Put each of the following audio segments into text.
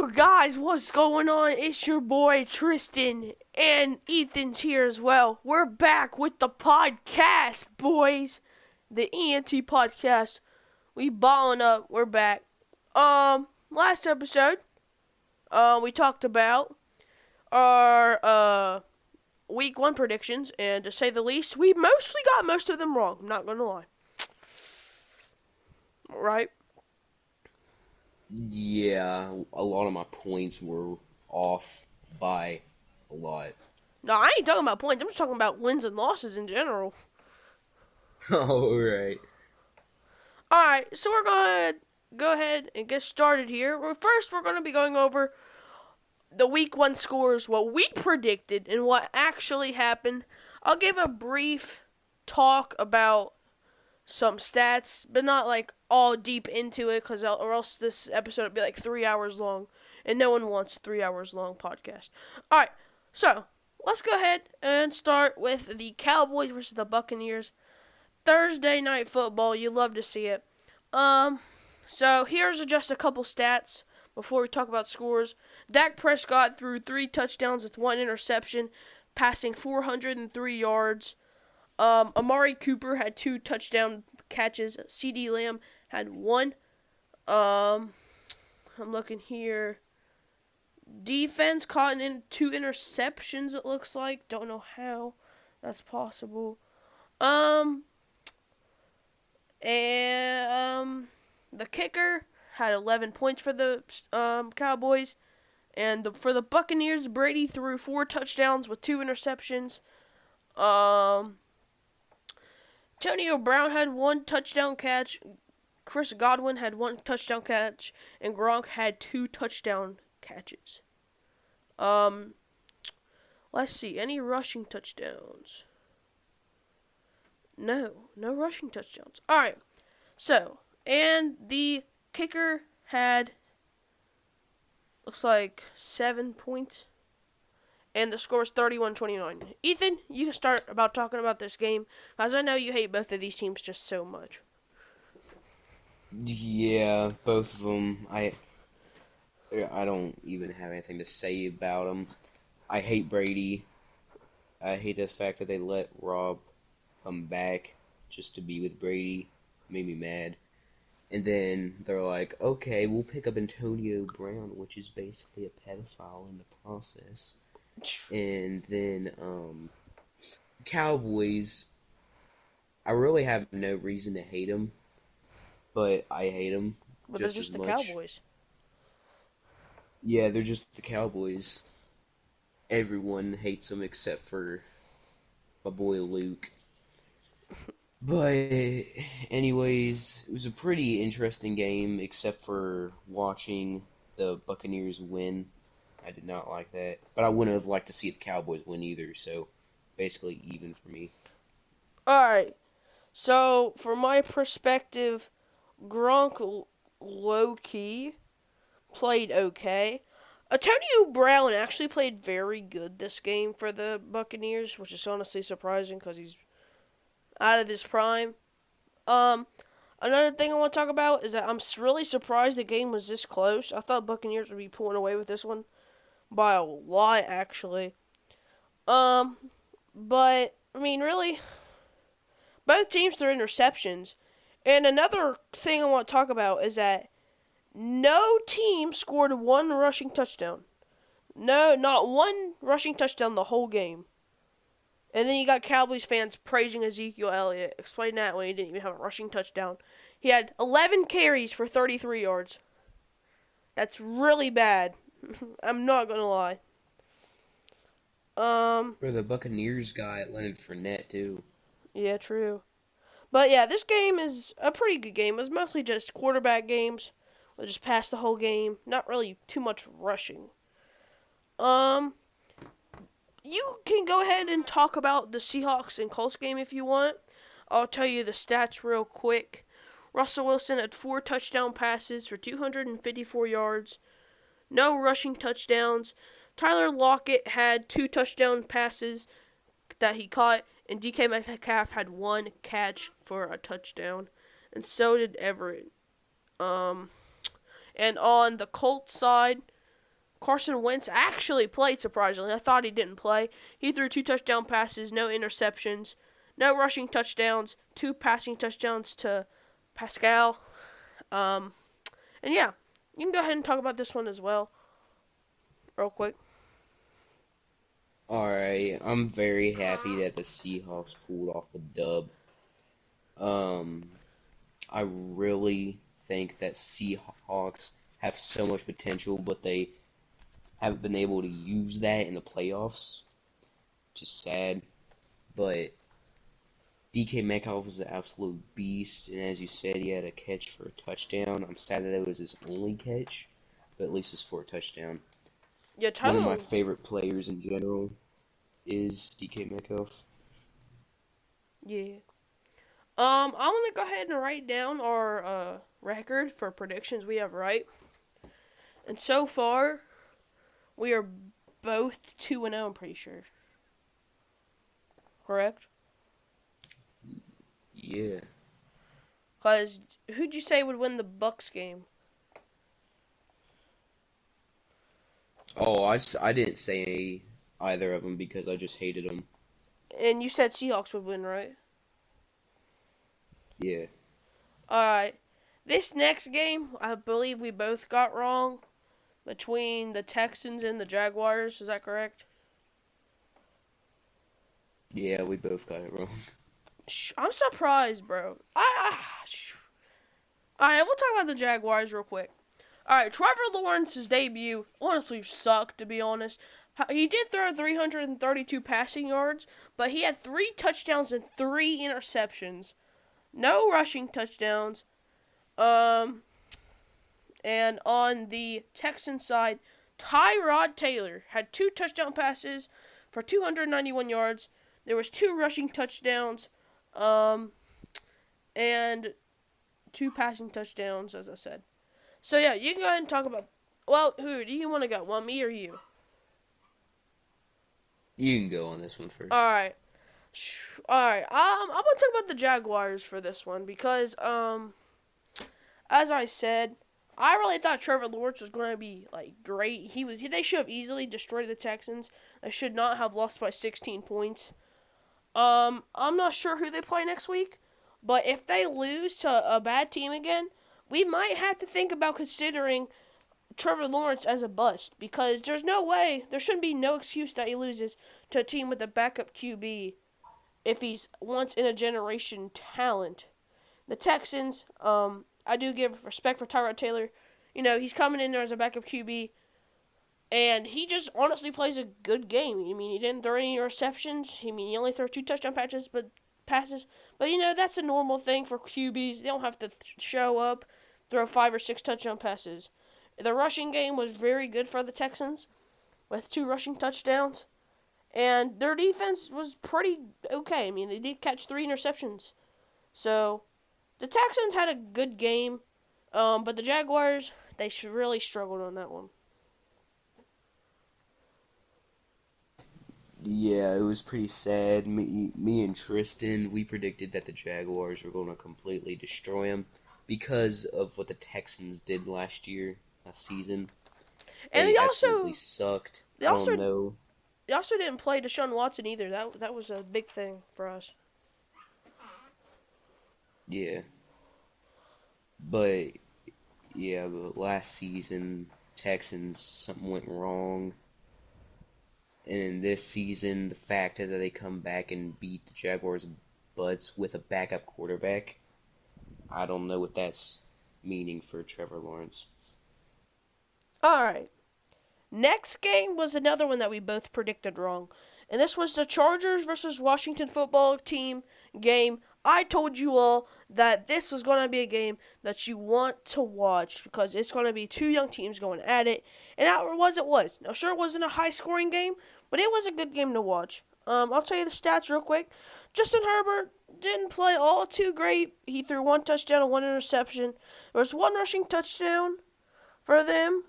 Yo, guys, what's going on? It's your boy Tristan, and Ethan's here as well. We're back with the podcast, boys. The E&T Podcast. We balling up. We're back. Last episode, we talked about our week one predictions, and to say the least, we mostly got most of them wrong. I'm not gonna lie. Right? Yeah, a lot of my points were off by a lot. No, I ain't talking about points. I'm just talking about wins and losses in general. Oh, right. Alright, so we're going to go ahead and get started here. First, we're going to be going over the week one scores, what we predicted, and what actually happened. I'll give a brief talk about some stats, but not like all deep into it, or else this episode would be like 3 hours long, and no one wants 3 hours long podcast. Alright, so let's go ahead and start with the Cowboys versus the Buccaneers. Thursday night football, you love to see it. So here's just a couple stats before we talk about scores. Dak Prescott threw 3 touchdowns with 1 interception, passing 403 yards. Amari Cooper had 2 touchdown catches. CD Lamb had 1. I'm looking here. Defense caught in 2 interceptions, it looks like. Don't know how that's possible. And the kicker had 11 points for the Cowboys. And for the Buccaneers, Brady threw 4 touchdowns with 2 interceptions. Antonio Brown had 1 touchdown catch. Chris Godwin had 1 touchdown catch. And Gronk had 2 touchdown catches. Let's see. Any rushing touchdowns? No rushing touchdowns. Alright, so, and the kicker had, looks like 7 points, and the score is 31-29. Ethan, you can start about talking about this game, because I know you hate both of these teams just so much. Yeah, both of them. I don't even have anything to say about them. I hate Brady. I hate the fact that they let Rob come back just to be with Brady. Made me mad. And then they're like, okay, we'll pick up Antonio Brown, which is basically a pedophile in the process. And then, Cowboys, I really have no reason to hate them, but I hate them But they're just just as the much. Cowboys. Yeah, they're just the Cowboys. Everyone hates them except for my boy Luke. But anyways, it was a pretty interesting game, except for watching the Buccaneers win. I did not like that, but I wouldn't have liked to see the Cowboys win either. So basically, even for me. Alright, so from my perspective, Gronk low-key played okay. Antonio Brown actually played very good this game for the Buccaneers, which is honestly surprising because he's out of his prime. Another thing I want to talk about is that I'm really surprised the game was this close. I thought Buccaneers would be pulling away with this one by a lot, actually. But I mean, really, both teams threw interceptions. And another thing I want to talk about is that no team scored 1 rushing touchdown. No, not 1 rushing touchdown the whole game. And then you got Cowboys fans praising Ezekiel Elliott. Explain that when he didn't even have a rushing touchdown. He had 11 carries for 33 yards. That's really bad. I'm not going to lie. For the Buccaneers guy, Leonard Fournette too. Yeah, true. But yeah, this game is a pretty good game. It was mostly just quarterback games. We'll just pass the whole game. Not really too much rushing. You can go ahead and talk about the Seahawks and Colts game if you want. I'll tell you the stats real quick. Russell Wilson had 4 touchdown passes for 254 yards. No rushing touchdowns. Tyler Lockett had 2 touchdown passes that he caught, and DK Metcalf had 1 catch for a touchdown, and so did Everett. And on the Colts side, Carson Wentz actually played, surprisingly. I thought he didn't play. He threw 2 touchdown passes, no interceptions, no rushing touchdowns, 2 passing touchdowns to Pascal. And yeah, you can go ahead and talk about this one as well, real quick. Alright, I'm very happy that the Seahawks pulled off the dub. Um, I really think that Seahawks have so much potential, but they haven't been able to use that in the playoffs, which is sad. But DK Metcalf is an absolute beast, and as you said, he had a catch for a touchdown. I'm sad that it was his only catch, but at least it's for a touchdown. Yeah, One of my Tyler. favorite players in general is DK Metcalf. Yeah. I'm gonna go ahead and write down our record for predictions we have right. And so far, we are both 2-0, I'm pretty sure. Correct? Yeah. Because who'd you say would win the Bucks game? Oh, I didn't say either of them because I just hated them. And you said Seahawks would win, right? Yeah. Alright. This next game, I believe we both got wrong. Between the Texans and the Jaguars, is that correct? Yeah, we both got it wrong. I'm surprised, bro. Alright, we'll talk about the Jaguars real quick. Alright, Trevor Lawrence's debut honestly sucked, to be honest. He did throw 332 passing yards, but he had 3 touchdowns and 3 interceptions. No rushing touchdowns. And on the Texans side, Tyrod Taylor had 2 touchdown passes for 291 yards. There was 2 rushing touchdowns, and 2 passing touchdowns, as I said. So yeah, you can go ahead and talk about. Well, who do you want to go? Want me or you? You can go on this one first. All right. All right. I'm gonna talk about the Jaguars for this one because as I said, I really thought Trevor Lawrence was going to be like great. They should have easily destroyed the Texans. They should not have lost by 16 points. I'm not sure who they play next week, but if they lose to a bad team again, we might have to think about considering Trevor Lawrence as a bust because there shouldn't be no excuse that he loses to a team with a backup QB if he's once in a generation talent. The Texans, I do give respect for Tyrod Taylor. You know, he's coming in there as a backup QB, and he just honestly plays a good game. I mean, he didn't throw any interceptions. I mean, he only threw 2 touchdown passes. But, you know, that's a normal thing for QBs. They don't have to show up, throw 5 or 6 touchdown passes. The rushing game was very good for the Texans with 2 rushing touchdowns. And their defense was pretty okay. I mean, they did catch 3 interceptions. So, the Texans had a good game. But the Jaguars, they really struggled on that one. Yeah, it was pretty sad. Me and Tristan, we predicted that the Jaguars were going to completely destroy them because of what the Texans did last season. And They absolutely sucked. they I also don't know. they also didn't play Deshaun Watson either. That was a big thing for us. Yeah. But, yeah, but last season, Texans, something went wrong. And this season, the fact that they come back and beat the Jaguars' butts with a backup quarterback, I don't know what that's meaning for Trevor Lawrence. All right. Next game was another one that we both predicted wrong. And this was the Chargers versus Washington football team game. I told you all that this was going to be a game that you want to watch because it's going to be 2 young teams going at it. And that was it was. Now, sure, it wasn't a high-scoring game, but it was a good game to watch. I'll tell you the stats real quick. Justin Herbert didn't play all too great. He threw 1 touchdown and 1 interception. There was 1 rushing touchdown for them.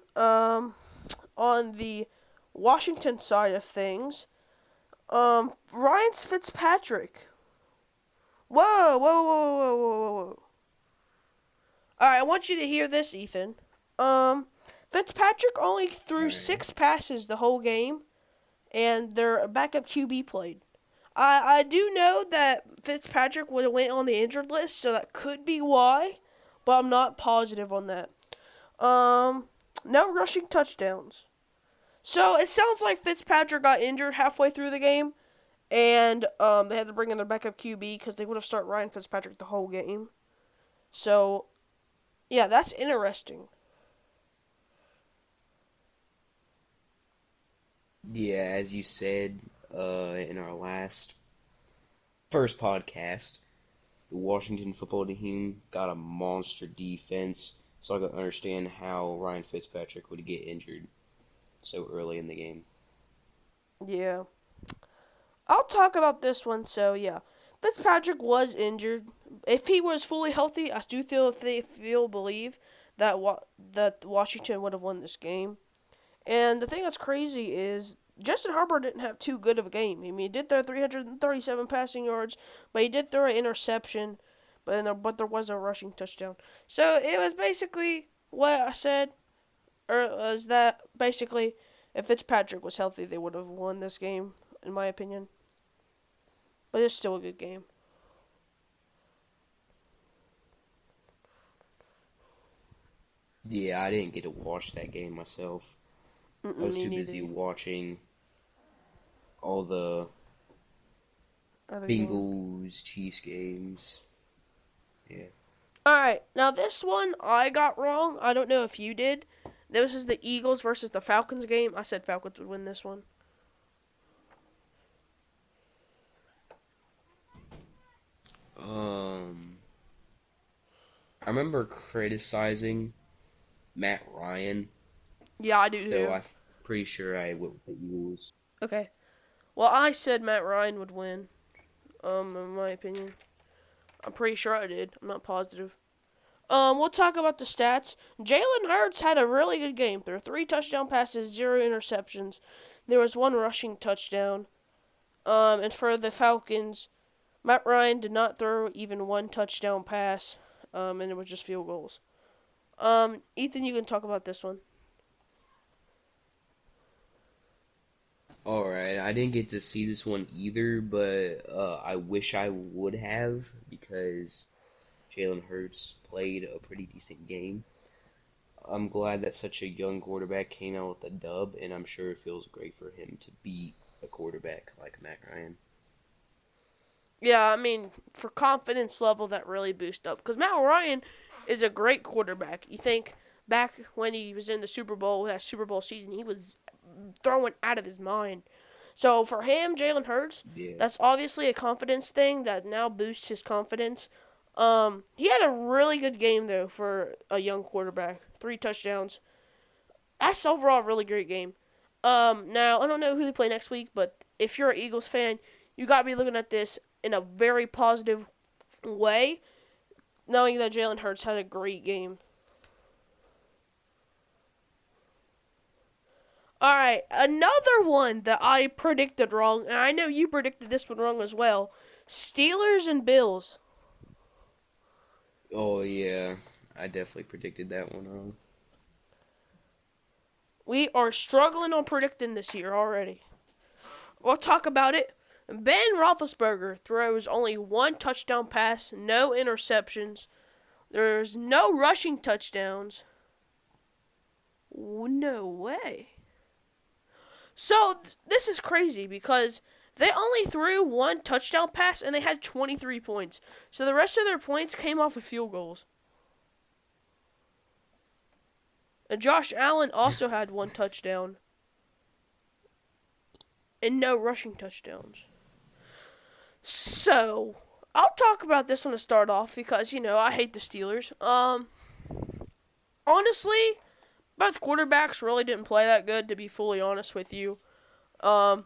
On the Washington side of things, Ryan Fitzpatrick. Whoa, whoa, whoa, whoa, whoa, whoa, whoa. All right, I want you to hear this, Ethan. Fitzpatrick only All threw right. 6 passes the whole game, and their backup QB played. I do know that Fitzpatrick would have went on the injured list, so that could be why, but I'm not positive on that. Um, no rushing touchdowns. So it sounds like Fitzpatrick got injured halfway through the game, and they had to bring in their backup QB because they would have started Ryan Fitzpatrick the whole game. So yeah, that's interesting. Yeah, as you said in our first podcast, the Washington football team got a monster defense, so I can understand how Ryan Fitzpatrick would get injured so early in the game. Yeah, I'll talk about this one. So yeah, Fitzpatrick was injured. If he was fully healthy, I do believe that that Washington would have won this game. And the thing that's crazy is Justin Herbert didn't have too good of a game. I mean, he did throw 337 passing yards, but he did throw an interception, but there was a rushing touchdown. So it was basically what I said, or was that basically if Fitzpatrick was healthy, they would have won this game, in my opinion. But it's still a good game. Yeah, I didn't get to watch that game myself. I was Me too neither. busy watching all the Other game. Bengals Chiefs games. Yeah. Alright, now this one I got wrong. I don't know if you did. This is the Eagles versus the Falcons game. I said Falcons would win this one. Um, I remember criticizing Matt Ryan, Yeah, I do though too. I'm pretty sure I went with the Eagles. Okay. Well, I said Matt Ryan would win. In my opinion, I'm pretty sure I did. I'm not positive. We'll talk about the stats. Jalen Hurts had a really good game. There were 3 touchdown passes, 0 interceptions. There was 1 rushing touchdown. And for the Falcons, Matt Ryan did not throw even 1 touchdown pass. And it was just field goals. Ethan, you can talk about this one. Alright, I didn't get to see this one either, but I wish I would have because Jalen Hurts played a pretty decent game. I'm glad that such a young quarterback came out with a dub, and I'm sure it feels great for him to beat a quarterback like Matt Ryan. Yeah, I mean, for confidence level, that really boosts up. Because Matt Ryan is a great quarterback. You think back when he was in the Super Bowl, that Super Bowl season, he was throwing out of his mind. So for him, Jalen Hurts, Yeah. that's obviously a confidence thing that now boosts his confidence. He had a really good game though for a young quarterback. 3 touchdowns. That's overall a really great game. Now I don't know who they play next week, but if you're an Eagles fan, you gotta be looking at this in a very positive way, knowing that Jalen Hurts had a great game. All right, another one that I predicted wrong, and I know you predicted this one wrong as well. Steelers and Bills. Oh yeah, I definitely predicted that one wrong. We are struggling on predicting this year already. We'll talk about it. Ben Roethlisberger throws only 1 touchdown pass, no interceptions. There's no rushing touchdowns. No way. So this is crazy because they only threw 1 touchdown pass and they had 23 points. So the rest of their points came off of field goals. And Josh Allen also had 1 touchdown and no rushing touchdowns. So I'll talk about this one to start off because I hate the Steelers. Honestly, both quarterbacks really didn't play that good. To be fully honest with you, um,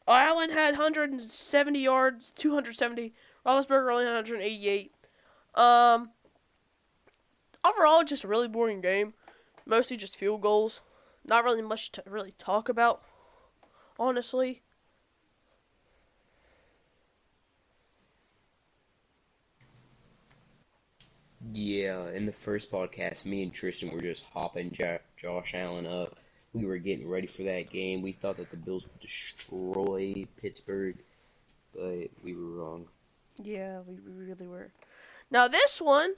Allen had 170 yards, 270. Roethlisberger only had 188. Um, Overall, just a really boring game. Mostly just field goals. Not really much to really talk about, honestly. Yeah, in the first podcast, me and Tristan were just hopping Josh Allen up. We were getting ready for that game. We thought that the Bills would destroy Pittsburgh, but we were wrong. Yeah, we really were. Now, this one,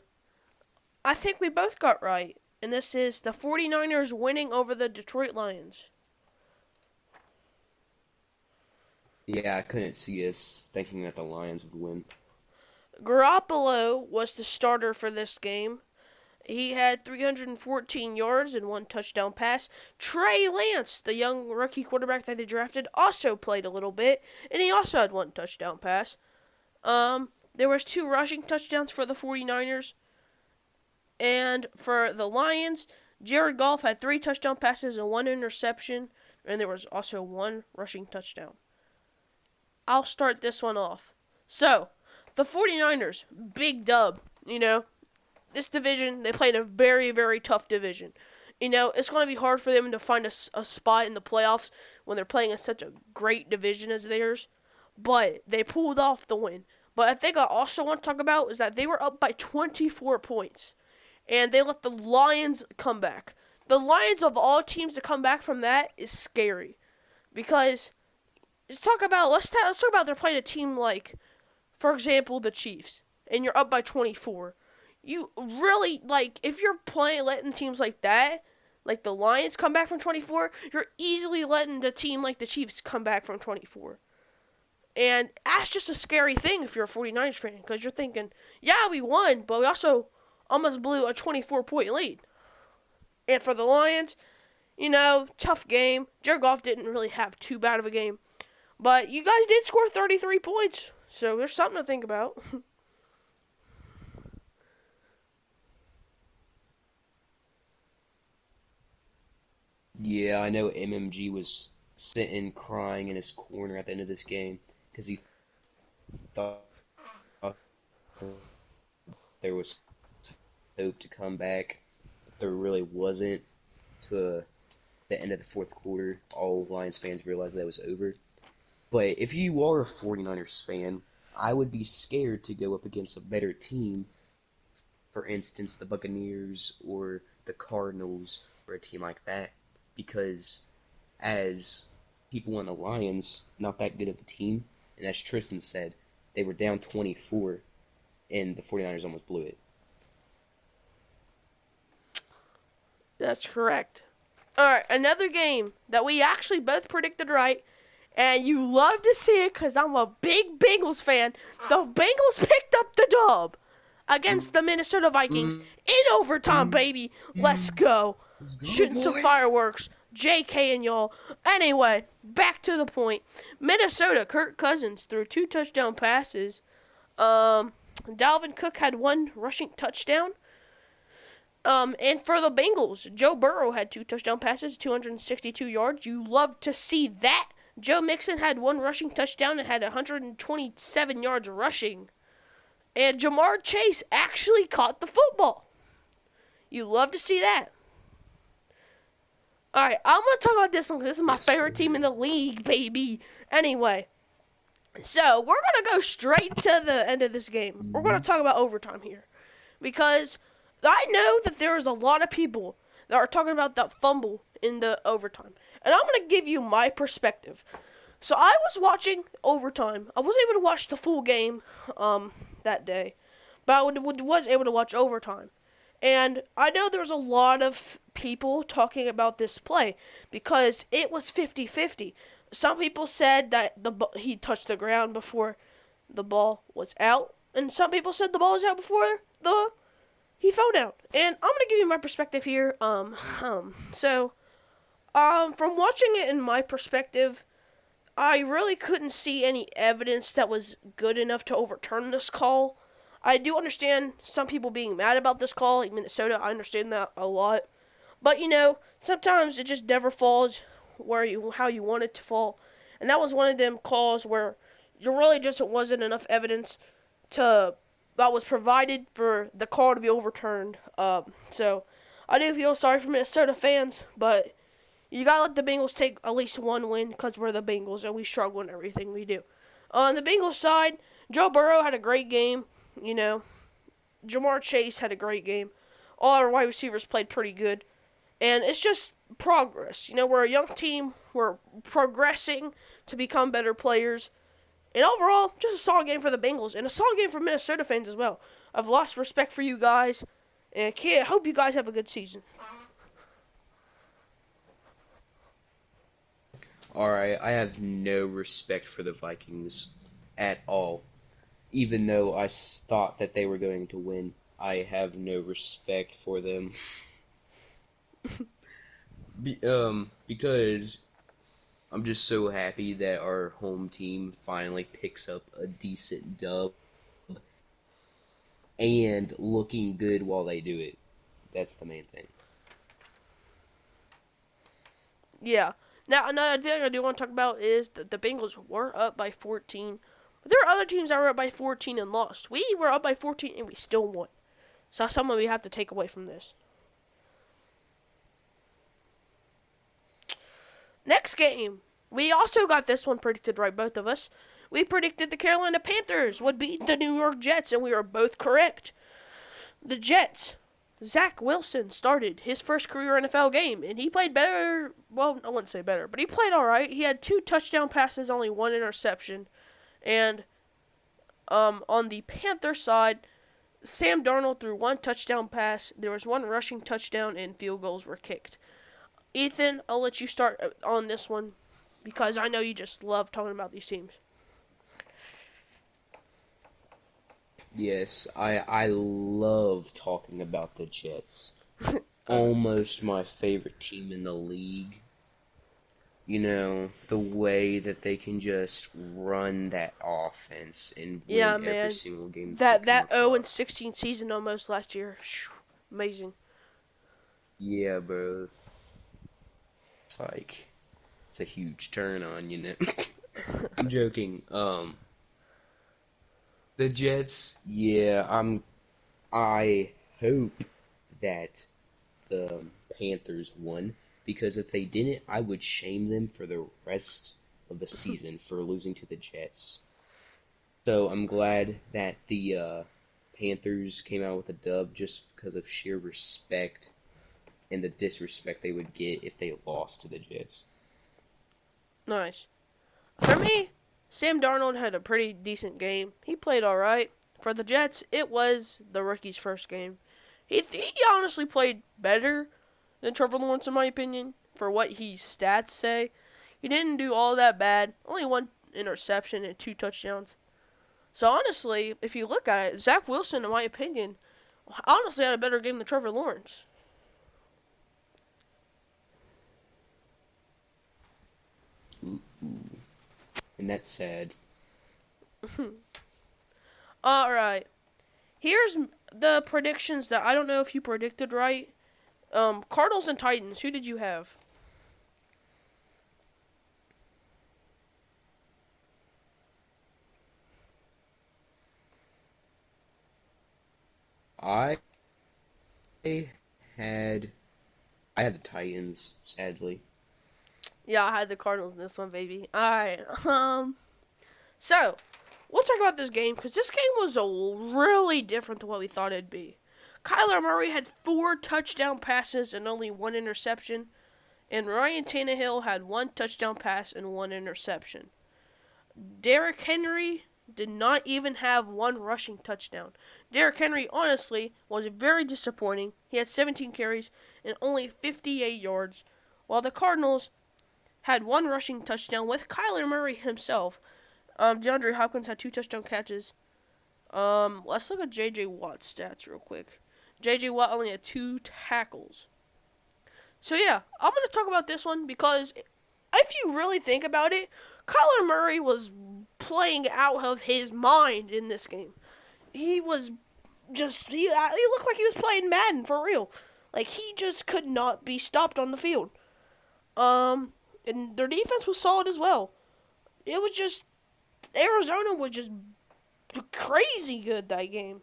I think we both got right. And this is the 49ers winning over the Detroit Lions. Yeah, I couldn't see us thinking that the Lions would win. Garoppolo was the starter for this game. He had 314 yards and one touchdown pass. Trey Lance, the young rookie quarterback that they drafted, also played a little bit, and he also had one touchdown pass. There was two rushing touchdowns for the 49ers. And for the Lions, Jared Goff had three touchdown passes and one interception, and there was also one rushing touchdown. I'll start this one off. So, the 49ers, big dub, This division, they played a very, very tough division. It's going to be hard for them to find a spot in the playoffs when they're playing in such a great division as theirs. But they pulled off the win. But I think I also want to talk about is that they were up by 24 points. And they let the Lions come back. The Lions of all teams to come back from that is scary. Because let's talk about they're playing a team like, for example, the Chiefs. And you're up by 24. You really, if you're letting teams like that, like the Lions come back from 24, you're easily letting the team like the Chiefs come back from 24. And that's just a scary thing if you're a 49ers fan, because you're thinking, yeah, we won, but we also almost blew a 24-point lead. And for the Lions, tough game. Jared Goff didn't really have too bad of a game. But you guys did score 33 points, so there's something to think about. Yeah, I know MMG was sitting crying in his corner at the end of this game because he thought there was hope to come back. There really wasn't. To the end of the fourth quarter, all Lions fans realized that it was over. But if you are a 49ers fan, I would be scared to go up against a better team. For instance, the Buccaneers or the Cardinals or a team like that. Because as people on the Lions, not that good of a team. And as Tristan said, they were down 24 and the 49ers almost blew it. That's correct. Alright, another game that we actually both predicted right. And you love to see it because I'm a big Bengals fan. The Bengals picked up the dub against the Minnesota Vikings in overtime, baby. Let's go. Shooting some fireworks. JK and y'all. Anyway, back to the point. Minnesota, Kirk Cousins threw two touchdown passes. Dalvin Cook had one rushing touchdown. And for the Bengals, Joe Burrow had two touchdown passes, 262 yards. You love to see that. Joe Mixon had one rushing touchdown and had 127 yards rushing. And Jamar Chase actually caught the football. You love to see that. Alright, I'm going to talk about this one because this is my favorite team in the league, baby. Anyway, so we're going to go straight to the end of this game. We're going to talk about overtime here. Because I know that there is a lot of people that are talking about that fumble in the overtime. And I'm going to give you my perspective. So I was watching overtime. I wasn't able to watch the full game that day. But I was able to watch overtime. And I know there's a lot of people talking about this play because it was 50-50. Some people said that he touched the ground before the ball was out. And some people said the ball was out before he fell down. And I'm going to give you my perspective here. From watching it in my perspective, I really couldn't see any evidence that was good enough to overturn this call. I do understand some people being mad about this call, like Minnesota. I understand that a lot. But, sometimes it just never falls how you want it to fall. And that was one of them calls where there really just wasn't enough evidence that was provided for the call to be overturned. So I do feel sorry for Minnesota fans, but you gotta let the Bengals take at least one win because we're the Bengals and we struggle in everything we do. On the Bengals side, Joe Burrow had a great game. Jamar Chase had a great game. All our wide receivers played pretty good. And it's just progress. We're a young team. We're progressing to become better players. And overall, just a solid game for the Bengals. And a solid game for Minnesota fans as well. I've lost respect for you guys. And I hope you guys have a good season. Alright, I have no respect for the Vikings at all. Even though I thought that they were going to win, I have no respect for them. Because I'm just so happy that our home team finally picks up a decent dub and looking good while they do it. That's the main thing. Yeah. Now, another thing I do want to talk about is that the Bengals were up by 14. But there are other teams that were up by 14 and lost. We were up by 14 and we still won. So that's something we have to take away from this. Next game. We also got this one predicted right, both of us. We predicted the Carolina Panthers would beat the New York Jets, and we were both correct. The Jets, Zach Wilson started his first career NFL game, and he played better. Well, I wouldn't say better, but he played all right. He had 2 touchdown passes, only 1 interception. And on the Panther side, Sam Darnold threw 1 touchdown pass. There was 1 rushing touchdown, and field goals were kicked. Ethan, I'll let you start on this one because I know you just love talking about these teams. Yes, I love talking about the Jets. Almost my favorite team in the league. The way that they can just run that offense and win every single game. That 0-16 season almost last year. Amazing. Yeah, bro. It's a huge turn on. I'm joking. The Jets, I hope that the Panthers won, because if they didn't, I would shame them for the rest of the season for losing to the Jets. So I'm glad that the Panthers came out with a dub just because of sheer respect and the disrespect they would get if they lost to the Jets. Nice. For me, Sam Darnold had a pretty decent game. He played all right. For the Jets, it was the rookie's first game. He honestly played better than Trevor Lawrence, in my opinion, for what his stats say. He didn't do all that bad. Only 1 interception and 2 touchdowns. So honestly, if you look at it, Zach Wilson, in my opinion, honestly had a better game than Trevor Lawrence. Ooh. And that's sad. Alright. Here's the predictions that I don't know if you predicted right. Cardinals and Titans. Who did you have? I had the Titans, sadly. Yeah, I had the Cardinals in this one, baby. Alright. So, we'll talk about this game, because this game was really different than what we thought it'd be. Kyler Murray had 4 touchdown passes and only 1 interception. And Ryan Tannehill had 1 touchdown pass and 1 interception. Derrick Henry did not even have 1 rushing touchdown. Derrick Henry, honestly, was very disappointing. He had 17 carries and only 58 yards, while the Cardinals had 1 rushing touchdown with Kyler Murray himself. DeAndre Hopkins had 2 touchdown catches. Let's look at J.J. Watt's stats real quick. J.J. Watt only had 2 tackles. So yeah, I'm going to talk about this one because if you really think about it, Kyler Murray was playing out of his mind in this game. He was just, he looked like he was playing Madden for real. Like, he just could not be stopped on the field. And their defense was solid as well. It was just, Arizona was just crazy good that game.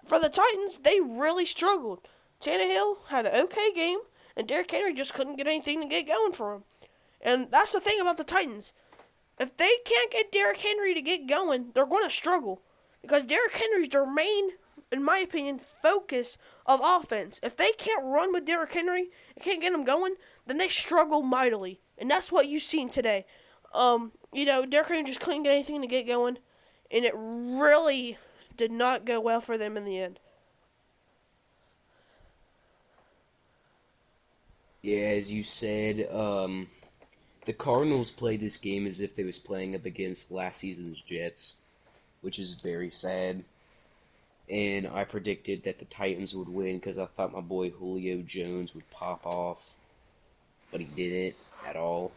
For the Titans, they really struggled. Tannehill had an okay game, and Derrick Henry just couldn't get anything to get going for him. And that's the thing about the Titans. If they can't get Derrick Henry to get going, they're going to struggle. Because Derrick Henry's their main in my opinion, focus of offense. If they can't run with Derrick Henry and can't get him going, then they struggle mightily. And that's what you've seen today. Derrick Henry just couldn't get anything to get going, and it really did not go well for them in the end. Yeah, as you said, the Cardinals played this game as if they was playing up against last season's Jets, which is very sad. And I predicted that the Titans would win because I thought my boy Julio Jones would pop off, but he didn't at all.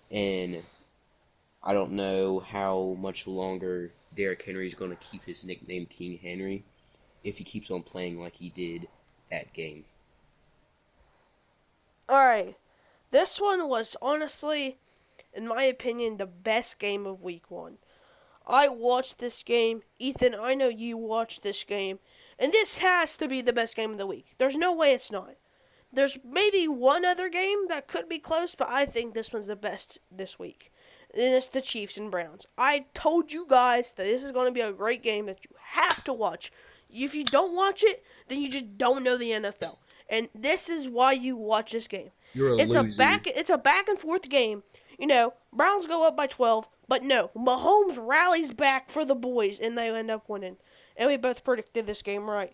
And I don't know how much longer Derrick Henry is going to keep his nickname King Henry if he keeps on playing like he did that game. Alright, this one was honestly, in my opinion, the best game of week 1. I watched this game. Ethan, I know you watched this game. And this has to be the best game of the week. There's no way it's not. There's maybe one other game that could be close, but I think this one's the best this week. And it's the Chiefs and Browns. I told you guys that this is going to be a great game that you have to watch. If you don't watch it, then you just don't know the NFL. And this is why you watch this game. You're a loser. It's a back and forth game. Browns go up by 12, but no, Mahomes rallies back for the boys, and they end up winning. And we both predicted this game right.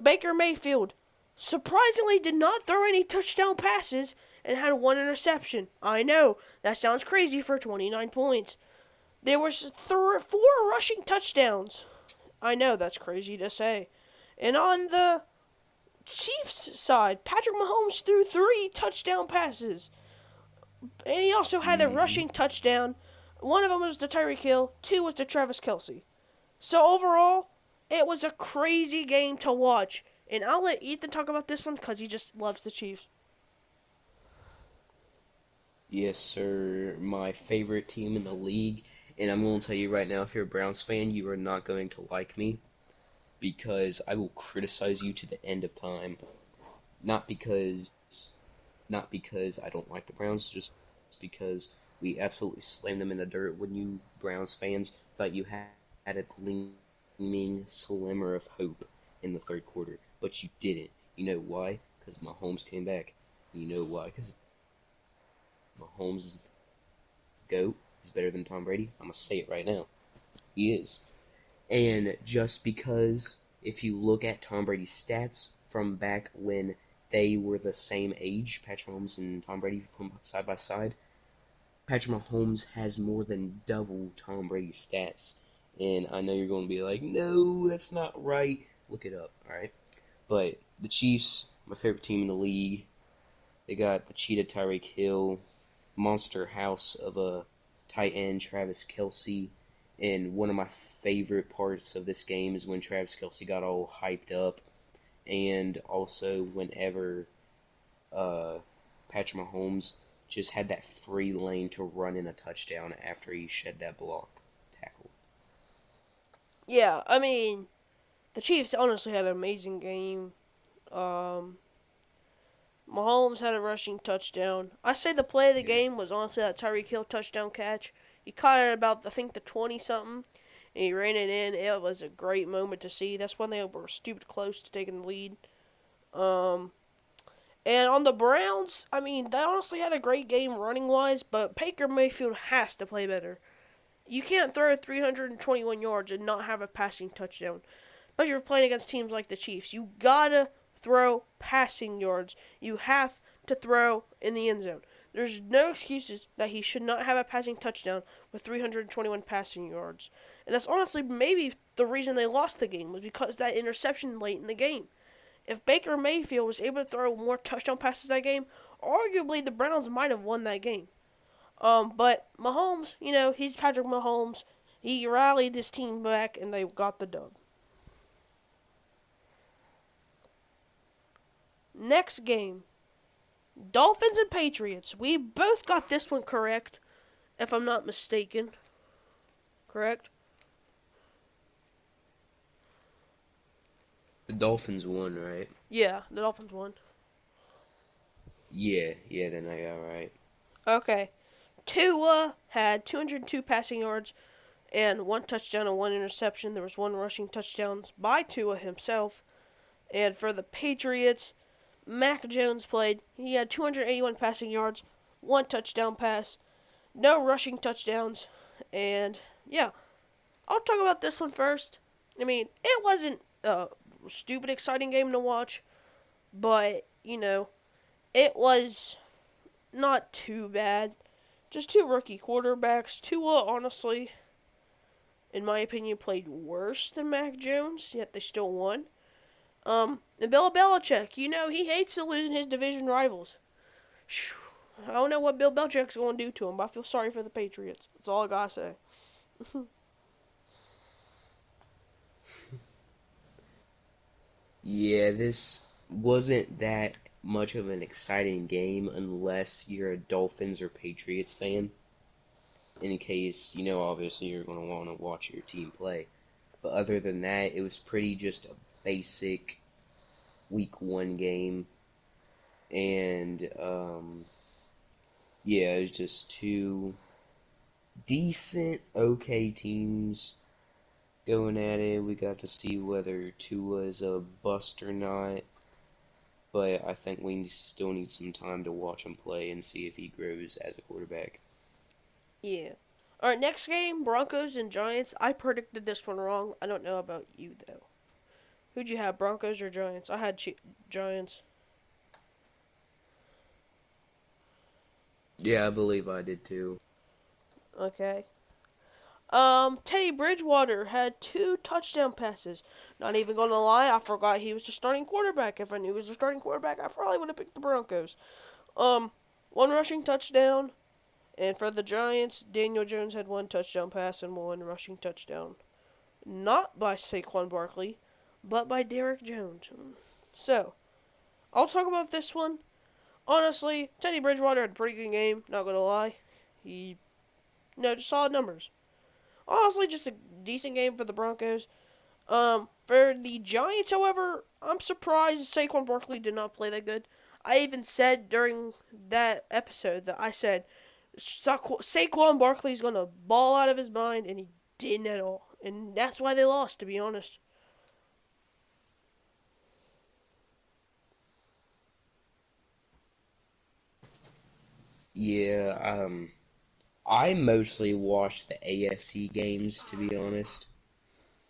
Baker Mayfield surprisingly did not throw any touchdown passes and had one interception. I know, that sounds crazy for 29 points. There was 4 rushing touchdowns. I know, that's crazy to say. And on the Chiefs side, Patrick Mahomes threw 3 touchdown passes. And he also had a rushing touchdown. One of them was to Tyreek Hill. 2 was to Travis Kelce. So overall, it was a crazy game to watch. And I'll let Ethan talk about this one because he just loves the Chiefs. Yes, sir. My favorite team in the league. And I'm going to tell you right now, if you're a Browns fan, you are not going to like me. Because I will criticize you to the end of time. Not because I don't like the Browns, just because we absolutely slammed them in the dirt when you Browns fans thought you had a gleaming slimmer of hope in the third quarter. But you didn't. You know why? Because Mahomes came back. You know why? Because Mahomes is the GOAT. He's better than Tom Brady. I'm going to say it right now. He is. And just because if you look at Tom Brady's stats from back when they were the same age, Patrick Mahomes and Tom Brady side by side, Patrick Mahomes has more than double Tom Brady's stats. And I know you're going to be like, no, that's not right. Look it up, alright? But the Chiefs, my favorite team in the league, they got the cheetah Tyreek Hill, monster house of a tight end Travis Kelce, and one of my favorite parts of this game is when Travis Kelce got all hyped up, and also whenever Patrick Mahomes just had that free lane to run in a touchdown after he shed that block tackle. Yeah, I mean, the Chiefs honestly had an amazing game. Mahomes had a rushing touchdown. I say the play of the Yeah. game was honestly that Tyreek Hill touchdown catch. He caught it about, I think, the 20-something, and he ran it in. It was a great moment to see. That's when they were stupid close to taking the lead. And on the Browns, I mean, they honestly had a great game running-wise, but Baker Mayfield has to play better. You can't throw 321 yards and not have a passing touchdown. But you're playing against teams like the Chiefs. You gotta throw passing yards. You have to throw in the end zone. There's no excuses that he should not have a passing touchdown with 321 passing yards. And that's honestly maybe the reason they lost the game was because of that interception late in the game. If Baker Mayfield was able to throw more touchdown passes that game, arguably the Browns might have won that game. But Mahomes, he's Patrick Mahomes. He rallied his team back and they got the dub. Next game, Dolphins and Patriots. We both got this one correct, if I'm not mistaken. Correct? The Dolphins won, right? Yeah, the Dolphins won. Yeah, then I got right. Okay. Tua had 202 passing yards, and 1 touchdown and 1 interception. There was 1 rushing touchdowns by Tua himself. And for the Patriots, Mac Jones played. He had 281 passing yards, 1 touchdown pass, no rushing touchdowns, and yeah, I'll talk about this one first. I mean, it wasn't a stupid exciting game to watch, but it was not too bad. Just two rookie quarterbacks. Tua, honestly, in my opinion, played worse than Mac Jones, yet they still won. And Bill Belichick, he hates to lose his division rivals. I don't know what Bill Belichick's going to do to him, but I feel sorry for the Patriots. That's all I gotta say. Yeah, this wasn't that much of an exciting game unless you're a Dolphins or Patriots fan. In case, obviously you're going to want to watch your team play. But other than that, it was pretty just a basic week one game. And, yeah, it was just two decent, okay teams going at it. We got to see whether Tua is a bust or not. But I think we still need some time to watch him play and see if he grows as a quarterback. Yeah. Alright, next game, Broncos and Giants. I predicted this one wrong. I don't know about you, though. Who'd you have, Broncos or Giants? I had Giants. Yeah, I believe I did too. Okay. Teddy Bridgewater had 2 touchdown passes. Not even gonna lie, I forgot he was the starting quarterback. If I knew he was the starting quarterback, I probably would have picked the Broncos. Um, 1 rushing touchdown. And for the Giants, Daniel Jones had 1 touchdown pass and 1 rushing touchdown. Not by Saquon Barkley, but by Derrick Jones. So, I'll talk about this one. Honestly, Teddy Bridgewater had a pretty good game, not gonna lie. He, just solid numbers. Honestly, just a decent game for the Broncos. For the Giants, however, I'm surprised Saquon Barkley did not play that good. I even said during that episode that I said Saquon Barkley's gonna ball out of his mind, and he didn't at all. And that's why they lost, to be honest. Yeah, I mostly watched the AFC games, to be honest.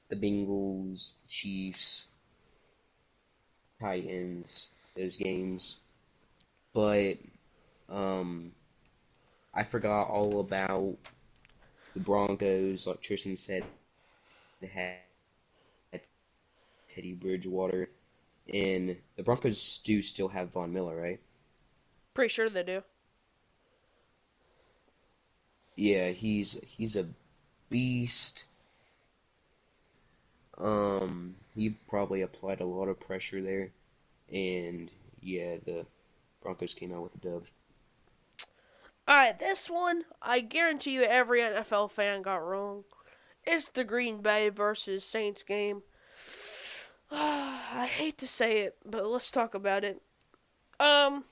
The Bengals, Chiefs, Titans, those games. But, um, I forgot all about the Broncos, like Tristan said, they had Teddy Bridgewater. And the Broncos do still have Von Miller, right? Pretty sure they do. Yeah, he's a beast. He probably applied a lot of pressure there, and yeah, the Broncos came out with a dub. Alright, this one, I guarantee you every NFL fan got wrong. It's the Green Bay versus Saints game. I hate to say it, but let's talk about it. Um,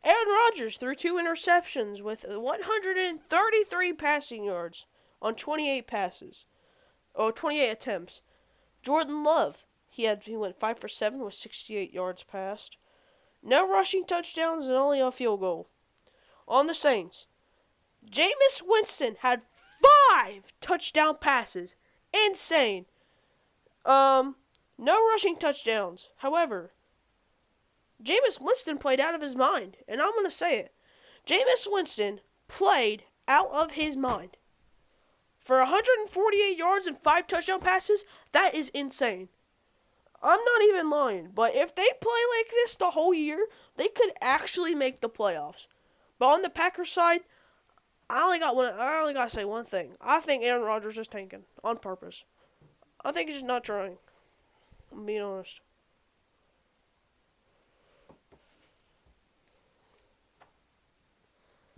Aaron Rodgers threw 2 interceptions with 133 passing yards on 28 passes. 28 attempts. Jordan Love, he went 5 for 7 with 68 yards passed. No rushing touchdowns and only a field goal. On the Saints, Jameis Winston had 5 touchdown passes. Insane. No rushing touchdowns. However, Jameis Winston played out of his mind, and I'm gonna say it. Jameis Winston played out of his mind. For 148 yards and 5 touchdown passes, that is insane. I'm not even lying, but if they play like this the whole year, they could actually make the playoffs. But on the Packers side, I only gotta say one thing. I think Aaron Rodgers is tanking on purpose. I think he's just not trying. I'm being honest.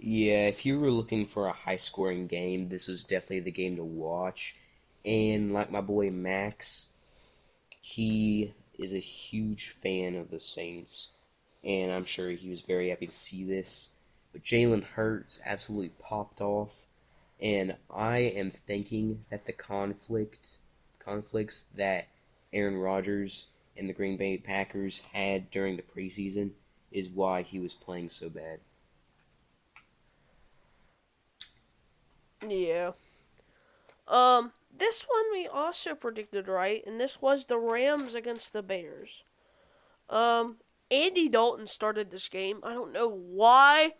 Yeah, if you were looking for a high-scoring game, this was definitely the game to watch. And like my boy Max, he is a huge fan of the Saints, and I'm sure he was very happy to see this. But Jalen Hurts absolutely popped off, And I am thinking that the conflicts that Aaron Rodgers and the Green Bay Packers had during the preseason is why he was playing so bad. Yeah. This one we also predicted right, and this was the Rams against the Bears. Um, Andy Dalton started this game. I don't know why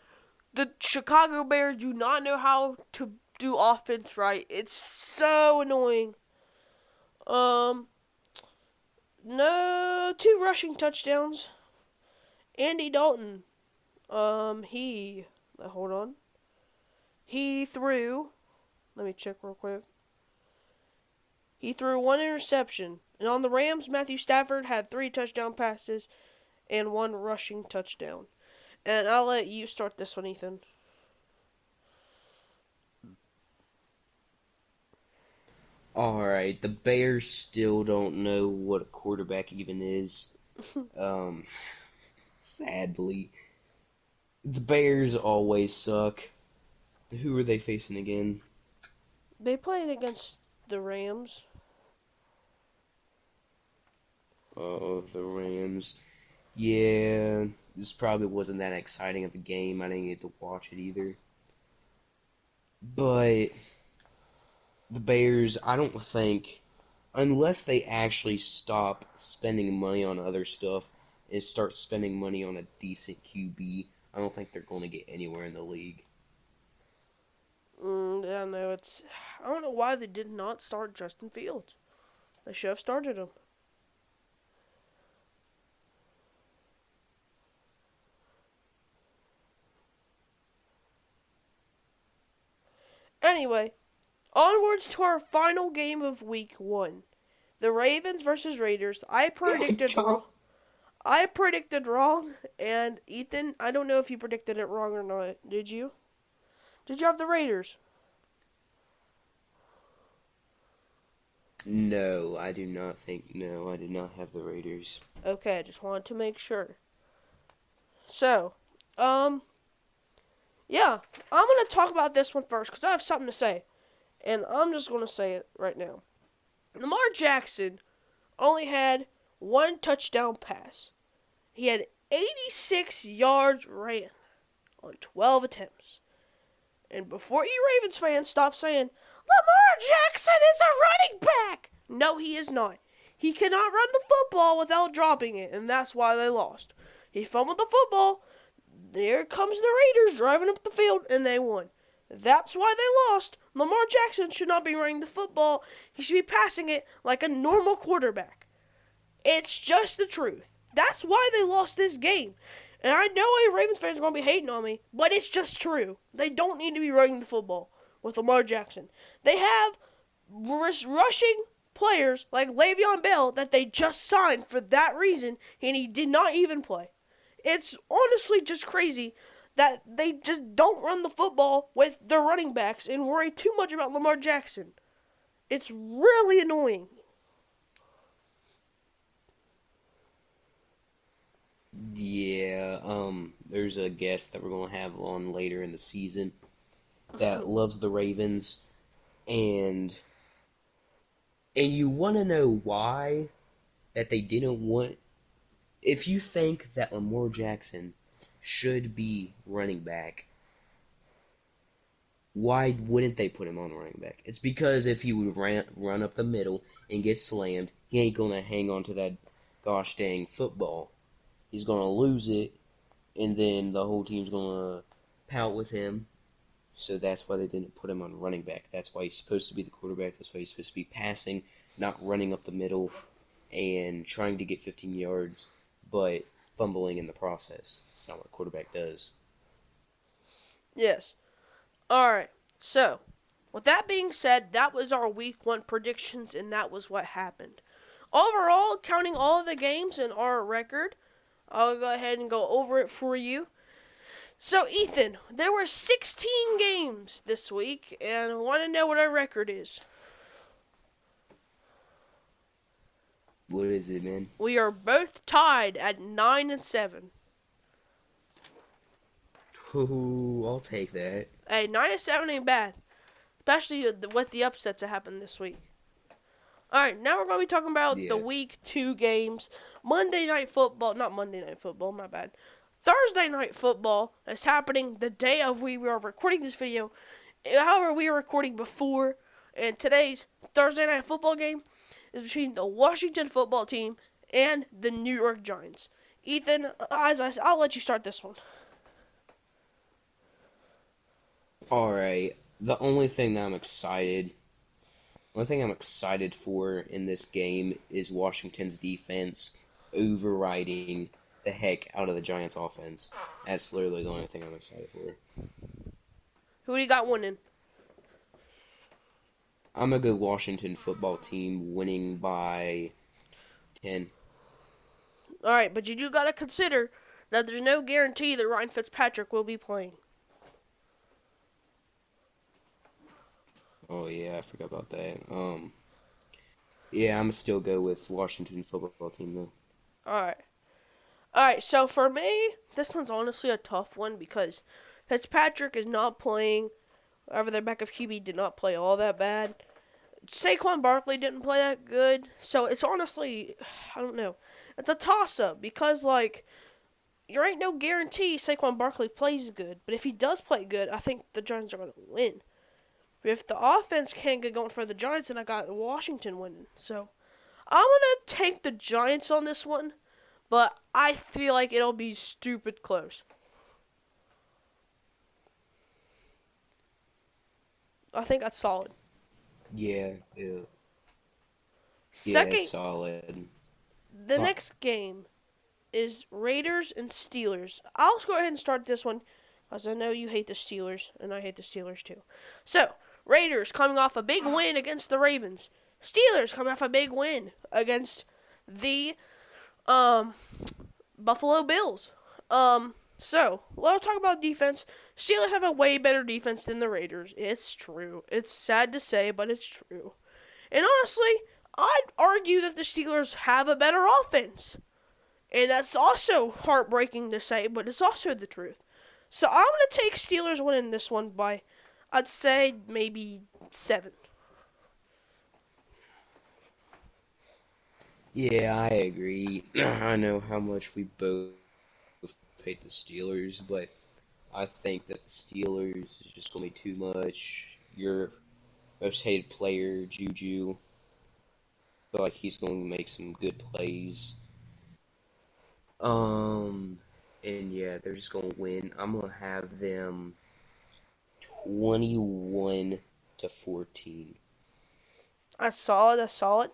the Chicago Bears do not know how to do offense right. It's so annoying. Um, no, two rushing touchdowns. Andy Dalton. He. Hold on. He threw. Let me check real quick. He threw one interception. And on the Rams, Matthew Stafford had 3 touchdown passes and 1 rushing touchdown. And I'll let you start this one, Ethan. Alright, the Bears still don't know what a quarterback even is. Um, Sadly. The Bears always suck. Who are they facing again? They played against the Rams. Oh, the Rams. Yeah, this probably wasn't that exciting of a game. I didn't get to watch it either. But the Bears, I don't think, unless they actually stop spending money on other stuff and start spending money on a decent QB, I don't think they're going to get anywhere in the league. Yeah, no, I don't know why they did not start Justin Fields. They should have started him. Anyway, onwards to our final game of week 1. The Ravens versus Raiders. I predicted wrong, and Ethan, I don't know if you predicted it wrong or not. Did you? Did you have the Raiders? No, I do not think. No, I did not have the Raiders. Okay, I just wanted to make sure. So, yeah, I'm gonna talk about this one first because I have something to say, and I'm just gonna say it right now. Lamar Jackson only had 1 touchdown pass. He had 86 yards ran on 12 attempts. And before you Ravens fans stop saying, Lamar Jackson is a running back! No, he is not. He cannot run the football without dropping it, and that's why they lost. He fumbled the football. There comes the Raiders driving up the field, and they won. That's why they lost. Lamar Jackson should not be running the football. He should be passing it like a normal quarterback. It's just the truth. That's why they lost this game. And I know a Ravens fans are going to be hating on me, but it's just true. They don't need to be running the football with Lamar Jackson. They have rushing players like Le'Veon Bell that they just signed for that reason, and he did not even play. It's honestly just crazy that they just don't run the football with their running backs and worry too much about Lamar Jackson. It's really annoying. Yeah, there's a guest that we're gonna have on later in the season that loves the Ravens, and you want to know why that they didn't want. If you think that Lamar Jackson should be running back, why wouldn't they put him on running back? It's because if he would run up the middle and get slammed, he ain't gonna hang on to that gosh dang football. He's gonna lose it, and then the whole team's gonna pout with him. So that's why they didn't put him on running back. That's why he's supposed to be the quarterback. That's why he's supposed to be passing, not running up the middle and trying to get 15 yards, but fumbling in the process. It's not what a quarterback does. Yes. Alright. So, with that being said, that was our week 1 predictions, and that was what happened. Overall, counting all of the games in our record, I'll go ahead and go over it for you. So, Ethan, there were 16 games this week, and I want to know what our record is. What is it, man? We are both tied at 9-7. Ooh, I'll take that. Hey, 9-7 ain't bad. especially with the upsets that happened this week. All right, now we're going to be talking about the Yeah. week 2 games. Monday Night Football, not Monday Night Football, my bad. Thursday Night Football is happening the day of we are recording this video. However, we are recording before, and today's Thursday Night Football game is between the Washington football team and the New York Giants. Ethan, I'll let you start this one. All right. The only thing I'm excited for in this game is Washington's defense overriding the heck out of the Giants' offense. That's literally the only thing I'm excited for. Who do you got winning? I'm a good Washington football team winning by 10. All right, but you do got to consider that there's no guarantee that Ryan Fitzpatrick will be playing. Oh yeah, I forgot about that. Yeah, I'm still go with Washington football team though. All right. All right, so for me, this one's honestly a tough one because Fitzpatrick is not playing. However, their backup QB did not play all that bad. Saquon Barkley didn't play that good. So it's honestly, I don't know. It's a toss-up because, like, there ain't no guarantee Saquon Barkley plays good. But if he does play good, I think the Giants are going to win. But if the offense can't get going for the Giants, then I got Washington winning. So I'm going to take the Giants on this one. But I feel like it'll be stupid close. I think that's solid. Yeah, yeah, yeah, it's Second, solid. the Oh, next game is Raiders and Steelers. I'll go ahead and start this one because I know you hate the Steelers and I hate the Steelers too. So, Raiders coming off a big win against the Ravens. Steelers coming off a big win against the um Buffalo Bills. So let's talk about defense. Steelers have a way better defense than the Raiders. It's true. It's sad to say, but it's true. And honestly, I'd argue that the Steelers have a better offense. And that's also heartbreaking to say, but it's also the truth. So I'm going to take Steelers winning this one by, I'd say, maybe 7. yeah, I agree. I know how much we both hate the Steelers, but I think that the Steelers is just gonna be too much. Your most hated player, Juju, feel like he's going to make some good plays. Um, and yeah, they're just gonna win. I'm gonna have them 21-14. That's solid. That's solid.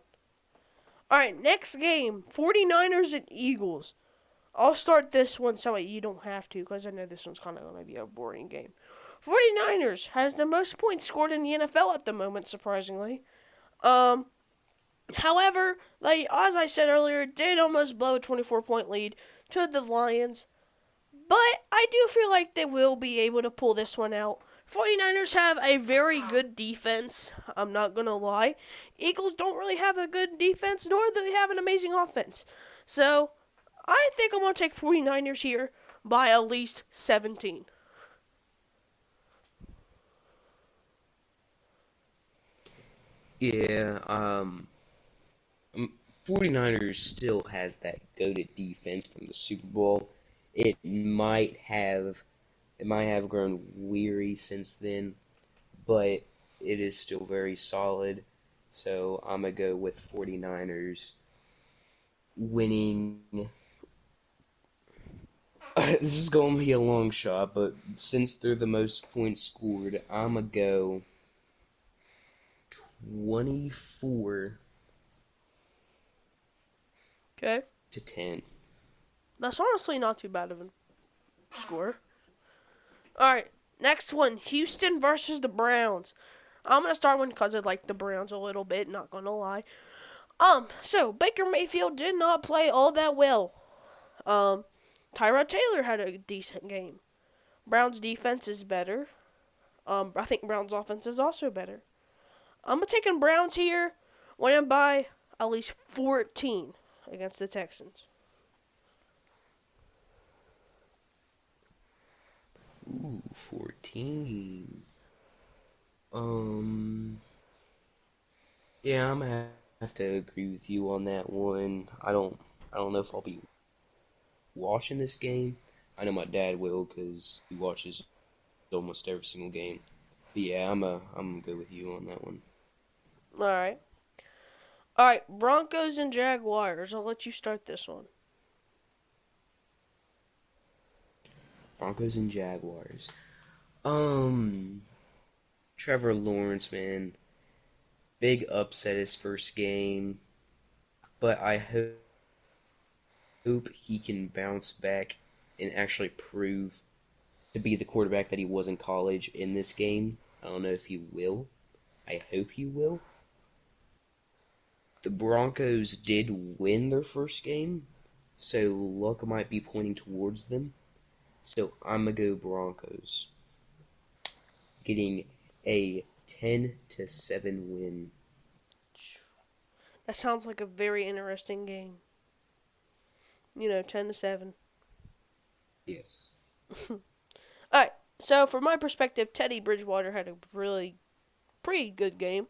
All right, next game 49ers and Eagles. I'll start this one so you don't have to because I know this one's kind of going to be a boring game. 49ers has the most points scored in the NFL at the moment, surprisingly. Um, However, like as I said earlier, did almost blow a 24-point lead to the Lions. But I do feel like they will be able to pull this one out. 49ers have a very good defense. I'm not going to lie. Eagles don't really have a good defense, nor do they have an amazing offense. So, I think I'm going to take 49ers here by at least 17. Yeah, 49ers still has that goated defense from the Super Bowl. It might have grown weary since then, but it is still very solid. So I'm gonna go with 49ers winning. This is gonna be a long shot, but since they're the most points scored, I'm gonna go 24 Okay? to 10. That's honestly not too bad of a score. Alright, next one Houston versus the Browns. I'm going to start one because I like the Browns a little bit, not going to lie. So Baker Mayfield did not play all that well. Tyrod Taylor had a decent game. Browns defense is better. I think Browns offense is also better. I'm taking Browns here, winning by at least 14 against the Texans. Ooh, 14. Yeah, I'm gonna have to agree with you on that one. I don't know if I'll be watching this game. I know my dad will because he watches almost every single game. But yeah, I'm gonna go with you on that one. All right. All right, Broncos and Jaguars. I'll let you start this one. Broncos and Jaguars. Um, Trevor Lawrence, man, big upset his first game, but I hope he can bounce back and actually prove to be the quarterback that he was in college in this game. I don't know if he will. I hope he will. The Broncos did win their first game, so luck might be pointing towards them. So I'm gonna go Broncos, getting a 10-7 win. That sounds like a very interesting game. 10-7. Yes. All right. So, from my perspective, Teddy Bridgewater had a really pretty good game,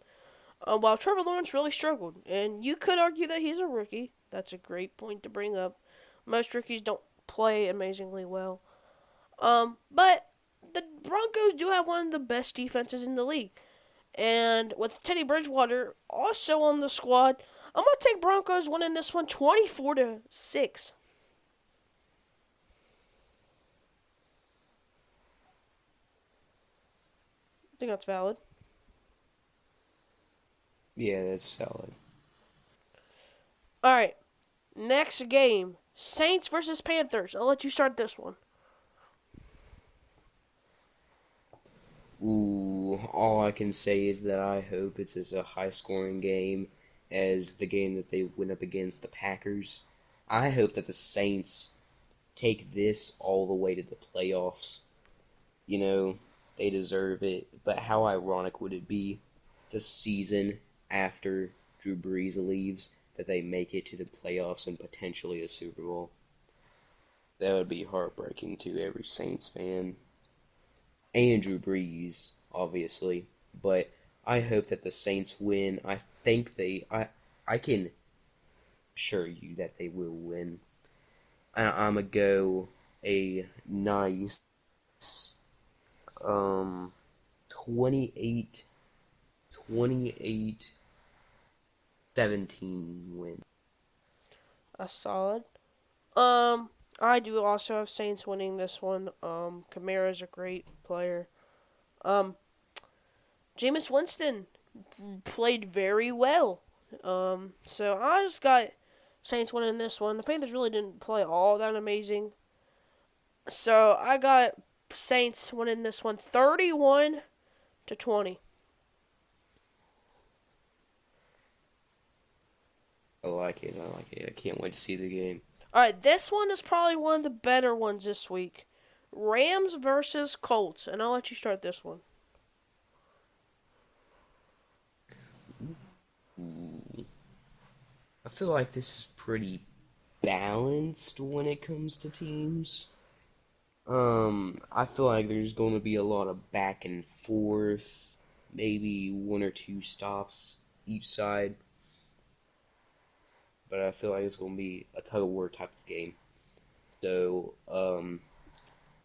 while Trevor Lawrence really struggled. And you could argue that he's a rookie. That's a great point to bring up. Most rookies don't play amazingly well. But the Broncos do have one of the best defenses in the league. And with Teddy Bridgewater also on the squad, I'm gonna take Broncos winning this one 24-6. I think that's valid. Yeah, that's solid. All right, next game: Saints versus Panthers. I'll let you start this one. Ooh, all I can say is that I hope it's as a high scoring game as the game that they went up against the Packers. I hope that the Saints take this all the way to the playoffs. You know, they deserve it. But how ironic would it be the season after Drew Brees leaves that they make it to the playoffs and potentially a Super Bowl? That would be heartbreaking to every Saints fan. And Drew Brees, obviously. But I hope that the Saints win. I can assure you that they will win. I'm gonna go a nice um 28 28 17 win. That's solid. I do also have Saints winning this one. Kamara's a great player. Um, Jameis Winston played very well. So I just got Saints winning this one. The Panthers really didn't play all that amazing. So I got Saints winning this one 31-20. I like it. I like it. I can't wait to see the game. Alright, this one is probably one of the better ones this week. Rams versus Colts. And I'll let you start this one. Ooh. I feel like this is pretty balanced when it comes to teams. I feel like there's going to be a lot of back and forth, maybe one or two stops each side, but I feel like it's going to be a tug of war type of game. So,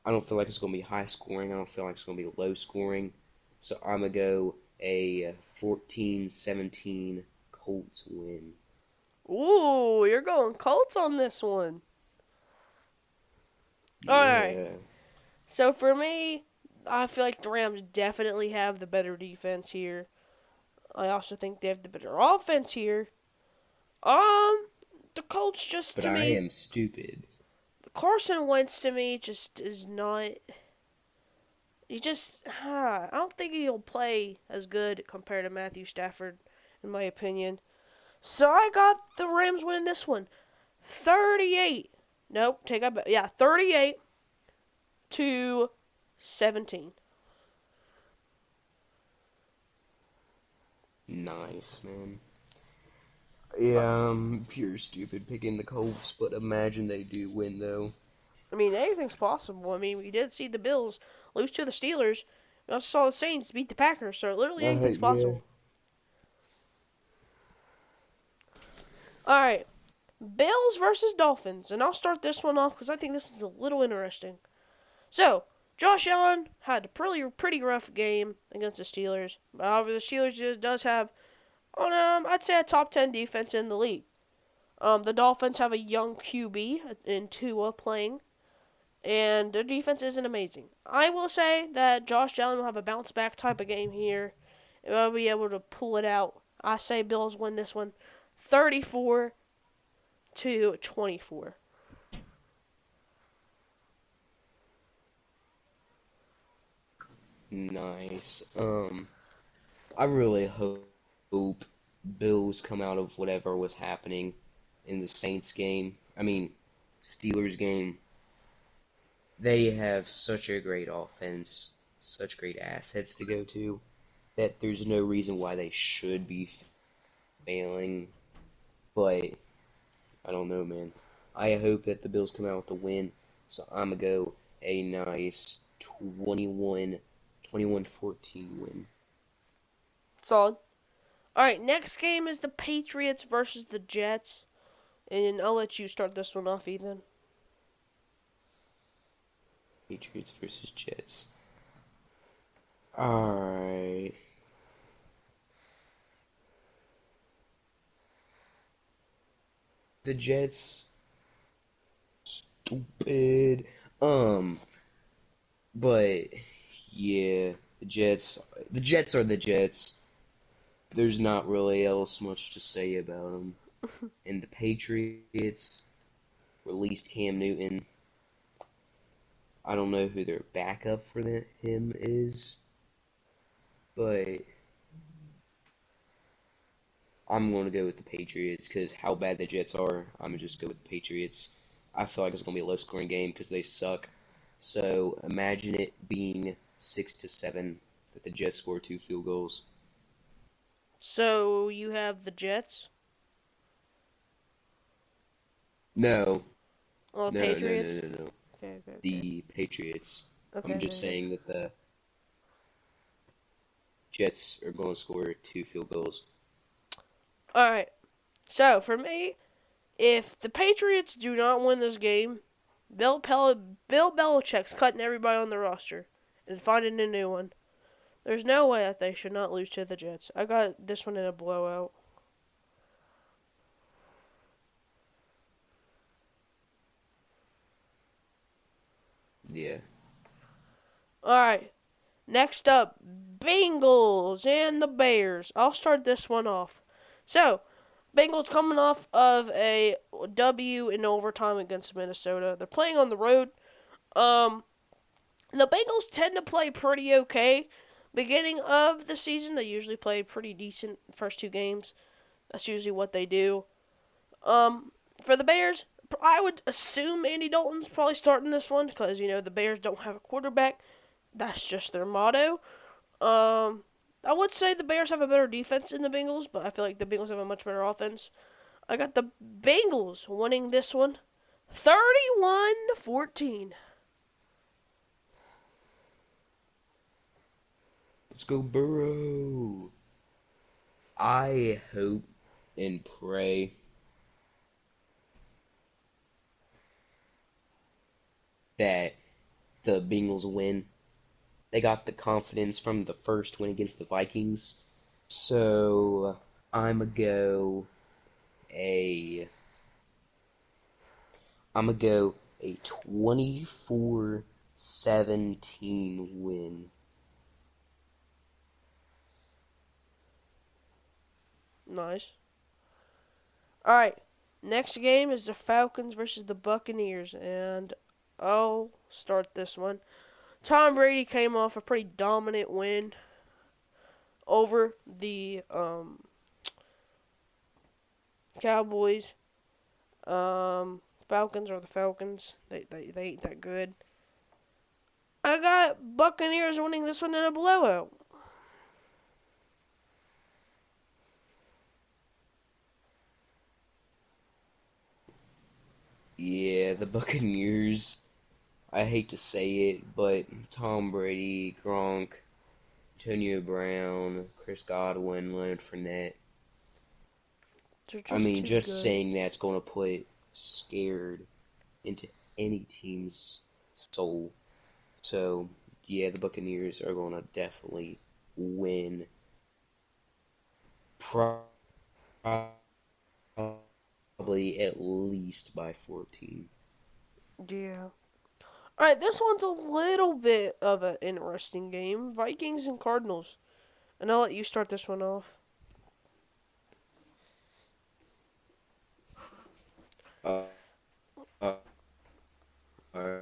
I don't feel like it's going to be high scoring. I don't feel like it's going to be low scoring. So I'm going to go a 14-17 Colts win. Ooh, you're going Colts on this one. Alright. Yeah. So for me, I feel like the Rams definitely have the better defense here. I also think they have the better offense here. The Colts just But to I me, am stupid. Carson Wentz to me just is not. He just, I don't think he'll play as good compared to Matthew Stafford, in my opinion. So I got the Rams winning this one, 38. Nope, take that back. Yeah, 38-17. Nice, man. Yeah, I'm pure stupid picking the Colts, but imagine they do win, though. I mean, anything's possible. I mean, we did see the Bills lose to the Steelers. We also saw the Saints beat the Packers, so literally anything's Yeah. possible. All right, Bills versus Dolphins, and I'll start this one off because I think this is a little interesting. So, Josh Allen had a pretty rough game against the Steelers. However, the Steelers does have, I'd say a top 10 defense in the league. The Dolphins have a young QB in Tua playing, and their defense isn't amazing. I will say that Josh Allen will have a bounce back type of game here, and will be able to pull it out. I say Bills win this one, 34-24. Nice. I really hope Bills come out of whatever was happening in the Saints game. I mean, Steelers game. They have such a great offense, such great assets to go to, that there's no reason why they should be failing. But I don't know, man. I hope that the Bills come out with a win. So I'm going to go a nice 21-14 win. Solid. All right, next game is the Patriots versus the Jets, and I'll let you start this one off, Ethan. Patriots versus Jets. Alright. The Jets. Stupid. But yeah, the Jets are the Jets. There's not really else much to say about them. And the Patriots released Cam Newton. I don't know who their backup for him is, but I'm going to go with the Patriots because how bad the Jets are, I'm going to just go with the Patriots. I feel like it's going to be a low-scoring game because they suck. So imagine it being 6-7 that the Jets score 2 field goals. So you have the Jets? No, Oh, the no, no, no, Patriots? no, no. Okay. The Patriots. I'm just Okay. saying that the Jets are going to score 2 field goals. All right. So for me, if the Patriots do not win this game, Bill Belichick's cutting everybody on the roster and finding a new one. There's no way that they should not lose to the Jets. I got this one in a blowout. Yeah. All right. Next up, Bengals and the Bears. I'll start this one off. So, Bengals coming off of a W in overtime against Minnesota. They're playing on the road. Um, the Bengals tend to play pretty okay. Beginning of the season, they usually play pretty decent first two games. That's usually what they do. For the Bears, I would assume Andy Dalton's probably starting this one because the Bears don't have a quarterback. That's just their motto. I would say the Bears have a better defense than the Bengals, but I feel like the Bengals have a much better offense. I got the Bengals winning this one 31-14. Let's go, Burrow. I hope and pray that the Bengals win. They got the confidence from the first win against the Vikings. So I'm gonna go a I'm gonna go a 24-17 win. Nice. All right. Next game is the Falcons versus the Buccaneers, and I'll start this one. Tom Brady came off a pretty dominant win over the Cowboys. Falcons are the Falcons. They ain't that good. I got Buccaneers winning this one in a blowout. Yeah, the Buccaneers. I hate to say it, but Tom Brady, Gronk, Antonio Brown, Chris Godwin, Leonard Fournette. They're I just mean, too just good. saying that's going to put scared into any team's soul. So, yeah, the Buccaneers are going to definitely win. Probably at least by 14. Yeah. Alright, this one's a little bit of an interesting game. Vikings and Cardinals. And I'll let you start this one off. Uh, uh,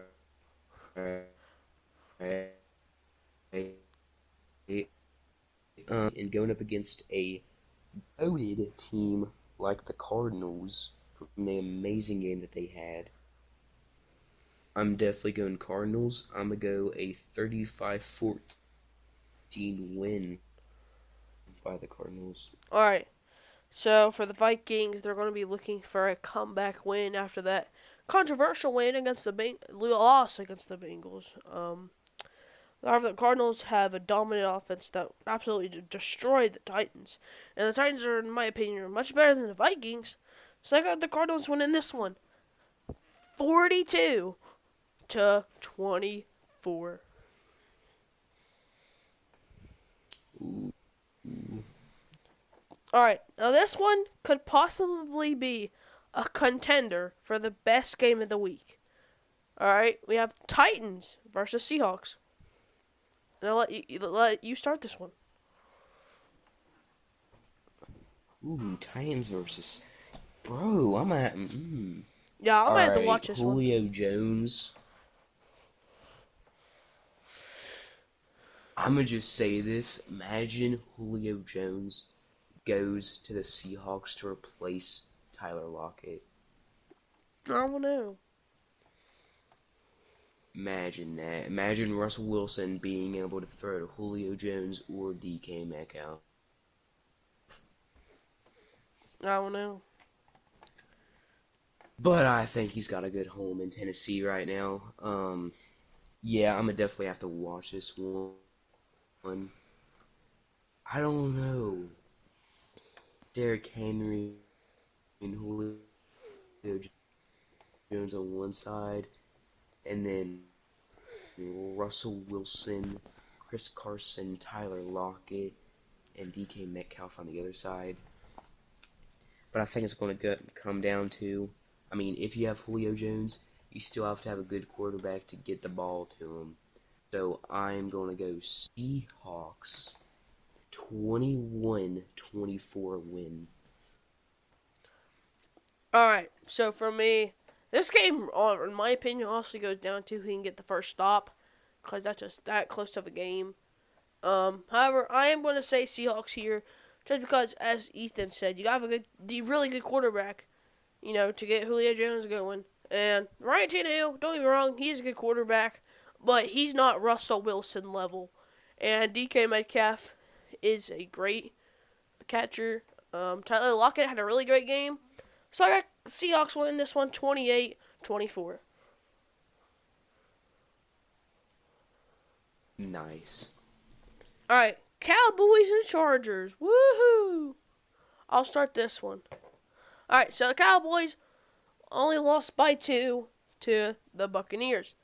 and going up against a goated team like the Cardinals from the amazing game that they had. I'm definitely going Cardinals. I'm going to go a 35-14 win by the Cardinals. Alright, so for the Vikings, they're going to be looking for a comeback win after that controversial win against the loss against the Bengals. However, the Cardinals have a dominant offense that absolutely destroyed the Titans. And the Titans are, in my opinion, much better than the Vikings. So I got the Cardinals winning this one 42-24. Ooh. Alright, now this one could possibly be a contender for the best game of the week. Alright, we have Titans versus Seahawks. And I'll let you start this one. Ooh, Titans versus. Bro, I'm at. Yeah, I might have to Alright, watch this one. Julio Jones. I'm gonna just say this. Imagine Julio Jones goes to the Seahawks to replace Tyler Lockett. I don't know. Imagine that. Imagine Russell Wilson being able to throw to Julio Jones or DK Metcalf. I don't know. But I think he's got a good home in Tennessee right now. Yeah, I'm gonna definitely have to watch this one. I don't know. Derrick Henry and Julio Jones on one side, and then Russell Wilson, Chris Carson, Tyler Lockett, and DK Metcalf on the other side. But I think it's going to come down to, I mean, if you have Julio Jones, you still have to have a good quarterback to get the ball to him. So I'm going to go Seahawks 21-24 win. Alright, so for me, this game, in my opinion, also goes down to who can get the first stop. Because that's just that close of a game. However, I am going to say Seahawks here. Just because, as Ethan said, you got to have really good quarterback, to get Julio Jones going. And Ryan Tannehill, don't get me wrong, he's a good quarterback, but he's not Russell Wilson level. And DK Metcalf is a great catcher. Tyler Lockett had a really great game. So I got Seahawks winning this one 28-24. Nice. Alright, Cowboys and Chargers. Woohoo! I'll start this one. Alright, so the Cowboys only lost by 2 to the Buccaneers.